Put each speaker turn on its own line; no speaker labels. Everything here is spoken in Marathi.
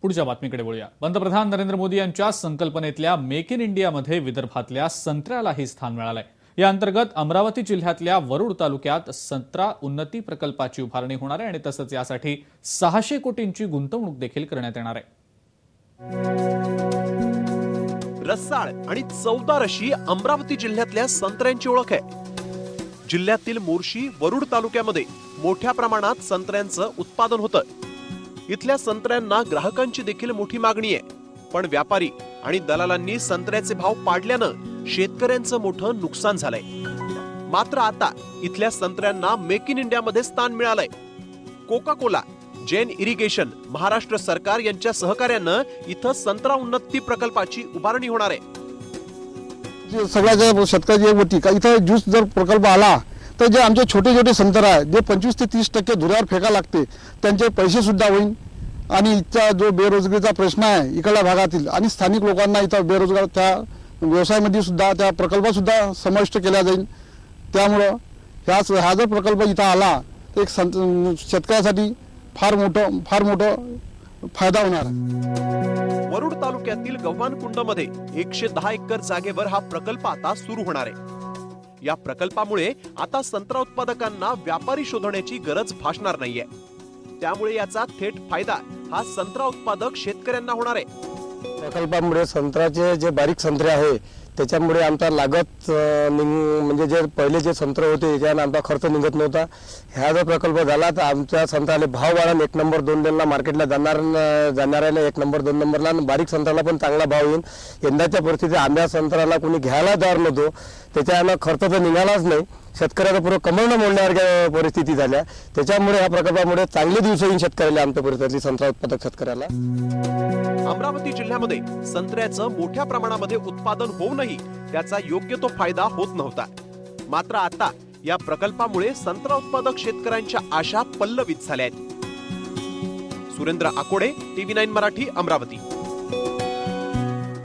पुढच्या बातमीकडे वळूया। पंतप्रधान नरेंद्र मोदी यांच्या संकल्पनेतल्या मेक इन इंडियामध्ये विदर्भातल्या संत्र्यालाही स्थान मिळालंय। या अंतर्गत अमरावती जिल्ह्यातल्या वरुड तालुक्यात संत्रा उन्नती प्रकल्पाची उभारणी होणार आहे आणि तसंच यासाठी 600 कोटींची गुंतवणूक देखील करण्यात येणार आहे।
रसाळ आणि चवदार अशी अमरावती जिल्ह्यातल्या संत्र्यांची ओळख आहे। जिल्ह्यातील मोर्शी वरुड तालुक्यामध्ये मोठ्या प्रमाणात संत्र्यांचं उत्पादन होतं। इथल्या संत्र्यांना ग्राहकांची देखील मोठी मागणी आहे, पण व्यापारी आणि दलालांनी संत्र्याचे भाव पाडल्यानं शेतकऱ्यांचं मोठं नुकसान झालंय। मात्र आता इथल्या संत्र्यांना मेक इन इंडियामध्ये स्थान मिळालंय। Coca Cola, Jain irrigation, Maharashtra सरकार यांच्या सहकार्यानं इथं संत्रा उन्नती प्रकल्पाची उभारणी होणार आहे।
सगळ्या शेतकऱ्याची एक होती का इथं ज्यूस जर प्रकल्प आला तर जे आमचे छोटे छोटे संत्रा आहे जे 25 ते 30% धुऱ्यावर फेका लागते त्यांचे पैसे सुद्धा होईल आणि इथचा जो बेरोजगारीचा प्रश्न आहे इकडल्या भागातील आणि स्थानिक लोकांना इथं बेरोजगार त्या व्यवसायामध्ये सुद्धा त्या प्रकल्पात सुद्धा समाविष्ट केला जाईल। त्यामुळे हा जर प्रकल्प इथं आला तर एक शेतकऱ्यासाठी फार मोठा फायदा होणार आहे।
वरुड तालुक्यातील गव्हाणकुंडमध्ये 110 एकर जागेवर हा प्रकल्प आता सुरू होणार आहे। या प्रकल्पामुळे आता संत्रा उत्पादकांना व्यापारी शोधण्याची गरज भासणार नाहीये। त्यामुळे याचा थेट फायदा हा संत्रा उत्पादक शेतकऱ्यांना होणार आहे।
प्रकल्पामुळे संत्र्याचे जे बारीक संत्रे आहे त्याच्यामुळे आमचा लागत म्हणजे जे पहिले जे संत्रे होते त्याने आमचा खर्च निघत नव्हता। ह्या जो प्रकल्प झाला तर आमच्या संत्र्याला भाव वाढेल, 1 नंबर 2 नंबरला मार्केटला जाणाऱ्याला 1 नंबर 2 नंबरला बारीक संत्र्याला पण चांगला भाव येईल। यंदाच्या परिस्थितीत आंब्या संत्र्याला कोणी घ्यायला तयार नव्हतो, त्याच्यानं खर्च तर निघालाच नाही, शेतकऱ्याला पुरं कमवणं मोडण्यासारख्या परिस्थिती झाल्या। त्याच्यामुळे या प्रकल्पामुळे चांगले दिवस येईल शेतकऱ्याला, आमच्या परिसरातील संत्रा उत्पादक शेतकऱ्याला।
अमरावती जिल्ह्यामध्ये संत्र्याचं मोठ्या प्रमाणामध्ये उत्पादन होऊनही त्याचा योग्य तो फायदा होत नव्हता। मात्र आता या प्रकल्पामुळे संत्रा उत्पादक शेतकऱ्यांच्या आशा पल्लवित झाल्या आहेत। सुरेंद्र आकोडे, TV9 मराठी, अमरावती।